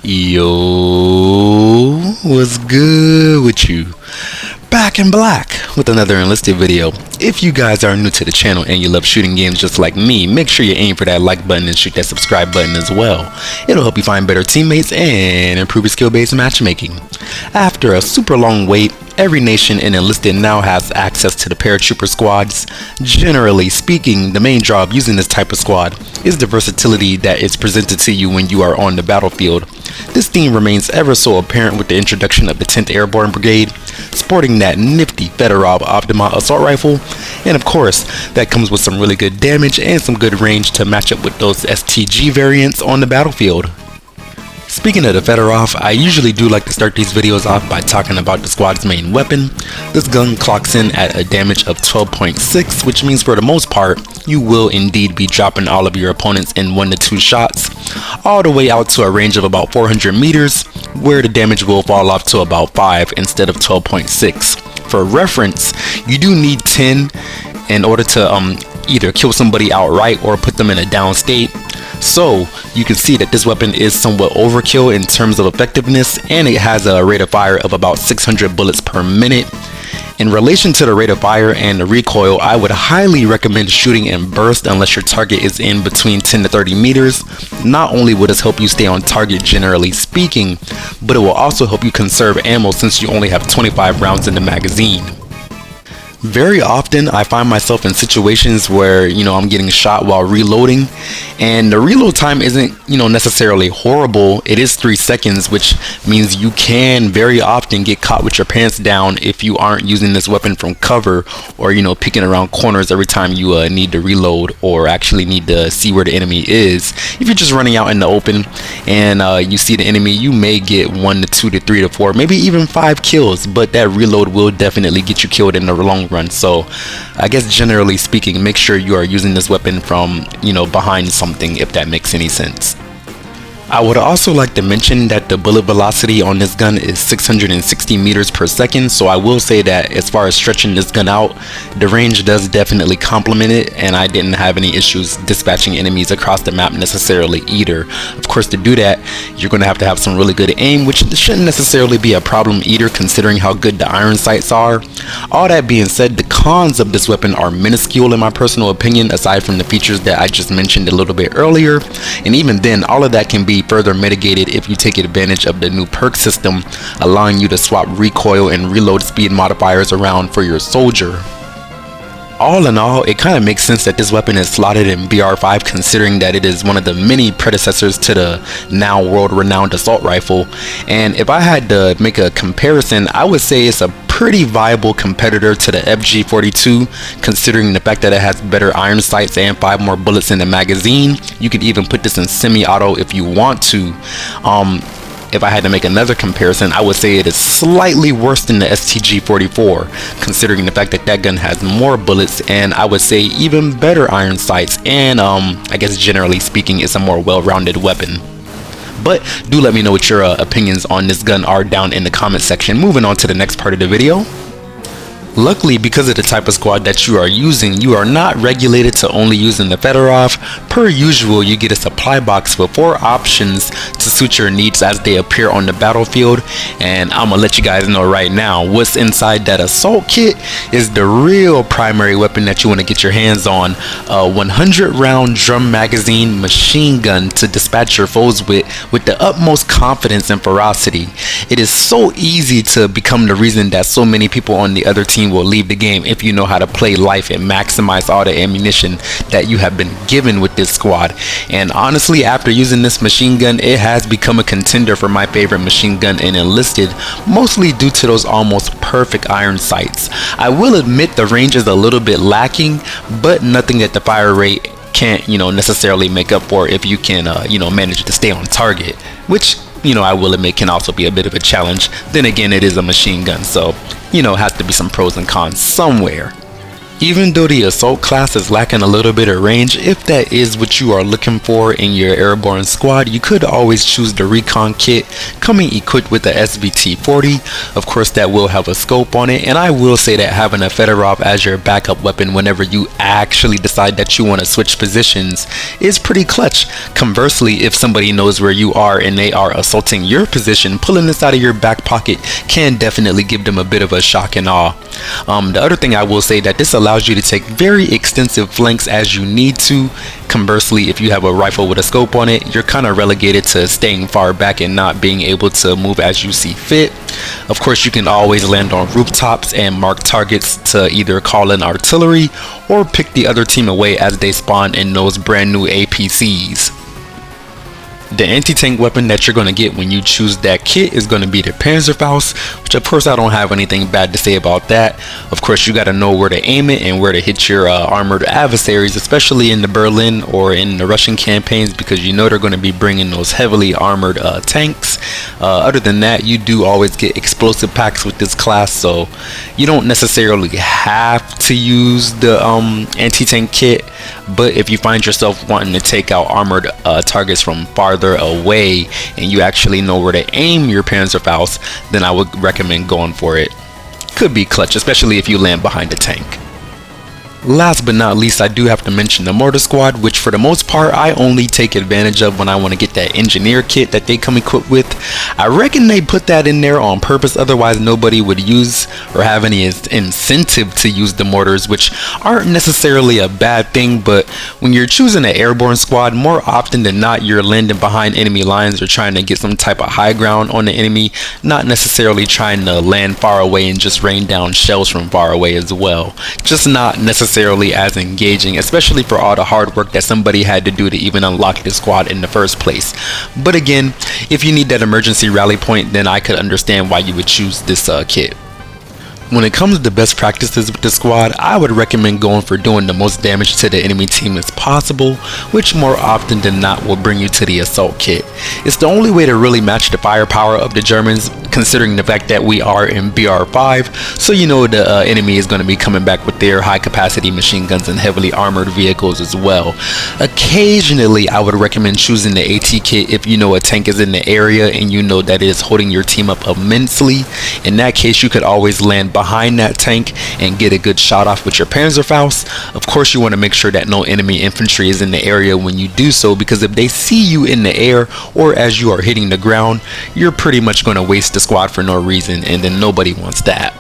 Yo, what's good with you? Back in black with another Enlisted video. If you guys are new to the channel and you love shooting games just like me, make sure you aim for that like button and shoot that subscribe button as well. It'll help you find better teammates and improve your skill-based matchmaking. After a super long wait, every nation in Enlisted now has access to the Paratrooper squads. Generally speaking, the main draw of using this type of squad is the versatility that is presented to you when you are on the battlefield. This theme remains ever so apparent with the introduction of the 10th Airborne Brigade, sporting that nifty Fedorov Optima assault rifle, and of course, that comes with some really good damage and some good range to match up with those STG variants on the battlefield. Speaking of the Fedorov, I usually do like to start these videos off by talking about the squad's main weapon. This gun clocks in at a damage of 12.6, which means for the most part, you will indeed be dropping all of your opponents in 1 to 2 shots, all the way out to a range of about 400 meters, where the damage will fall off to about 5 instead of 12.6. For reference, you do need 10 in order to either kill somebody outright or put them in a down state. So you can see that this weapon is somewhat overkill in terms of effectiveness, and it has a rate of fire of about 600 bullets per minute. In relation to the rate of fire and the recoil, I would highly recommend shooting in burst unless your target is in between 10 to 30 meters. Not only will this help you stay on target generally speaking, but it will also help you conserve ammo since you only have 25 rounds in the magazine. Very often I find myself in situations where, I'm getting shot while reloading, and the reload time isn't, necessarily horrible. It is 3 seconds, which means you can very often get caught with your pants down if you aren't using this weapon from cover or, peeking around corners every time you need to reload or actually need to see where the enemy is. If you're just running out in the open and you see the enemy, you may get 1 to 2 to 3 to 4, maybe even 5 kills, but that reload will definitely get you killed in the long run. So I guess generally speaking, make sure you are using this weapon from behind something, if that makes any sense. I would also like to mention that the bullet velocity on this gun is 660 meters per second, so I will say that as far as stretching this gun out, the range does definitely complement it, and I didn't have any issues dispatching enemies across the map necessarily either. Of course, to do that, you're going to have some really good aim, which shouldn't necessarily be a problem either considering how good the iron sights are. All that being said, the cons of this weapon are minuscule in my personal opinion, aside from the features that I just mentioned a little bit earlier, and even then, all of that can be further mitigated if you take advantage of the new perk system, allowing you to swap recoil and reload speed modifiers around for your soldier. All in all, it kind of makes sense that this weapon is slotted in BR5 considering that it is one of the many predecessors to the now world-renowned assault rifle, and if I had to make a comparison, I would say it's a pretty viable competitor to the FG42 considering the fact that it has better iron sights and 5 more bullets in the magazine. You could even put this in semi-auto if you want to. If I had to make another comparison, I would say it is slightly worse than the STG-44 considering the fact that that gun has more bullets, and I would say even better iron sights, and I guess generally speaking it's a more well-rounded weapon. But do let me know what your opinions on this gun are down in the comment section. Moving on to the next part of the video. Luckily, because of the type of squad that you are using, you are not regulated to only using the Fedorov. Per usual, you get a supply box with 4 options to suit your needs as they appear on the battlefield, and I'm gonna let you guys know right now what's inside that assault kit is the real primary weapon that you want to get your hands on: a 100 round drum magazine machine gun to dispatch your foes with the utmost confidence and ferocity. It is so easy to become the reason that so many people on the other team will leave the game if you know how to play life and maximize all the ammunition that you have been given with this squad. And honestly, after using this machine gun, it has become a contender for my favorite machine gun in Enlisted, mostly due to those almost perfect iron sights. I will admit the range is a little bit lacking, but nothing that the fire rate can't necessarily make up for if you can manage to stay on target, which I will admit can also be a bit of a challenge. Then again, it is a machine gun, so has to be some pros and cons somewhere. Even though the assault class is lacking a little bit of range, if that is what you are looking for in your airborne squad, you could always choose the recon kit coming equipped with the SBT-40. Of course, that will have a scope on it, and I will say that having a Fedorov as your backup weapon whenever you actually decide that you want to switch positions is pretty clutch. Conversely, if somebody knows where you are and they are assaulting your position, pulling this out of your back pocket can definitely give them a bit of a shock and awe. The other thing I will say that this allows you to take very extensive flanks as you need to. Conversely, if you have a rifle with a scope on it, you're kind of relegated to staying far back and not being able to move as you see fit. Of course, you can always land on rooftops and mark targets to either call in artillery or pick the other team away as they spawn in those brand new APCs. The anti-tank weapon that you're going to get when you choose that kit is going to be the Panzerfaust, which of course I don't have anything bad to say about that. Of course, you got to know where to aim it and where to hit your armored adversaries, especially in the Berlin or in the Russian campaigns, because you know they're going to be bringing those heavily armored tanks. Other than that, you do always get explosive packs with this class, so you don't necessarily have to use the anti-tank kit, but if you find yourself wanting to take out armored targets from farther away and you actually know where to aim your Panzerfaust, then I would recommend going for it. Could be clutch, especially if you land behind a tank. Last but not least, I do have to mention the Mortar Squad, which for the most part I only take advantage of when I want to get that engineer kit that they come equipped with. I reckon they put that in there on purpose, otherwise nobody would use or have any incentive to use the mortars, which aren't necessarily a bad thing, but when you're choosing an airborne squad, more often than not you're landing behind enemy lines or trying to get some type of high ground on the enemy, not necessarily trying to land far away and just rain down shells from far away as well. Just not necessarily as engaging, especially for all the hard work that somebody had to do to even unlock this squad in the first place. But again, if you need that emergency rally point, then I could understand why you would choose this kit. When it comes to best practices with the squad, I would recommend going for doing the most damage to the enemy team as possible, which more often than not will bring you to the assault kit. It's the only way to really match the firepower of the Germans, considering the fact that we are in BR5, so you know the enemy is going to be coming back with their high capacity machine guns and heavily armored vehicles as well. Occasionally I would recommend choosing the AT kit if you know a tank is in the area and you know that it is holding your team up immensely. In that case, you could always land behind that tank and get a good shot off with your Panzerfaust. Of course, you want to make sure that no enemy infantry is in the area when you do so, because if they see you in the air or as you are hitting the ground, you're pretty much going to waste the squad for no reason, and then nobody wants that.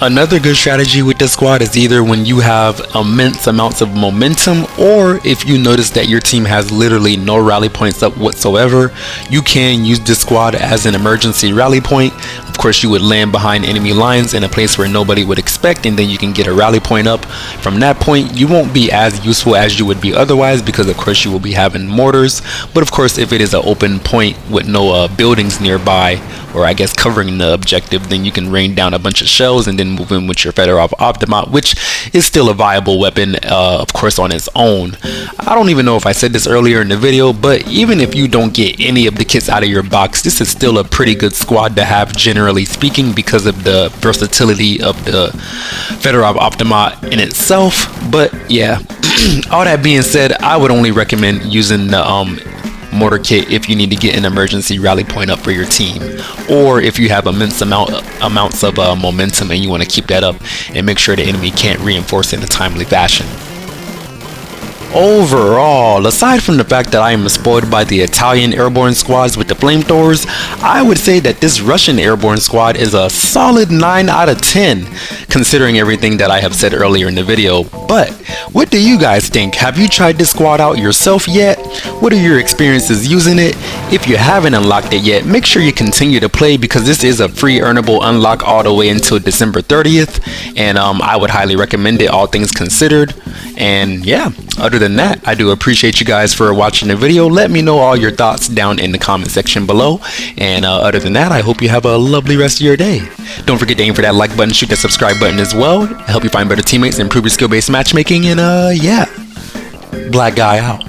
Another good strategy with this squad is either when you have immense amounts of momentum, or if you notice that your team has literally no rally points up whatsoever, you can use this squad as an emergency rally point. Of course, you would land behind enemy lines in a place where nobody would expect, and then you can get a rally point up. From that point, you won't be as useful as you would be otherwise, because of course you will be having mortars. But of course, if it is an open point with no buildings nearby, or I guess covering the objective, then you can rain down a bunch of shells and then move in with your Fedorov Optima, which is still a viable weapon, of course, on its own. I don't even know if I said this earlier in the video, but even if you don't get any of the kits out of your box, this is still a pretty good squad to have, generally speaking, because of the versatility of the Fedorov Optima in itself. But yeah, all that being said, I would only recommend using the mortar kit if you need to get an emergency rally point up for your team, or if you have immense amounts of momentum and you want to keep that up and make sure the enemy can't reinforce in a timely fashion. Overall, aside from the fact that I am spoiled by the Italian airborne squads with the flamethrowers, I would say that this Russian airborne squad is a solid 9 out of 10, considering everything that I have said earlier in the video. But what do you guys think? Have you tried this squad out yourself yet? What are your experiences using it? If you haven't unlocked it yet, make sure you continue to play, because this is a free earnable unlock all the way until December 30th, and I would highly recommend it, all things considered. And yeah, other than that, I do appreciate you guys for watching the video. Let me know all your thoughts down in the comment section below, and other than that, I hope you have a lovely rest of your day. Don't forget to aim for that like button, shoot that subscribe button as well. Help you find better teammates, improve your skill-based matchmaking, and yeah, Black Guy out.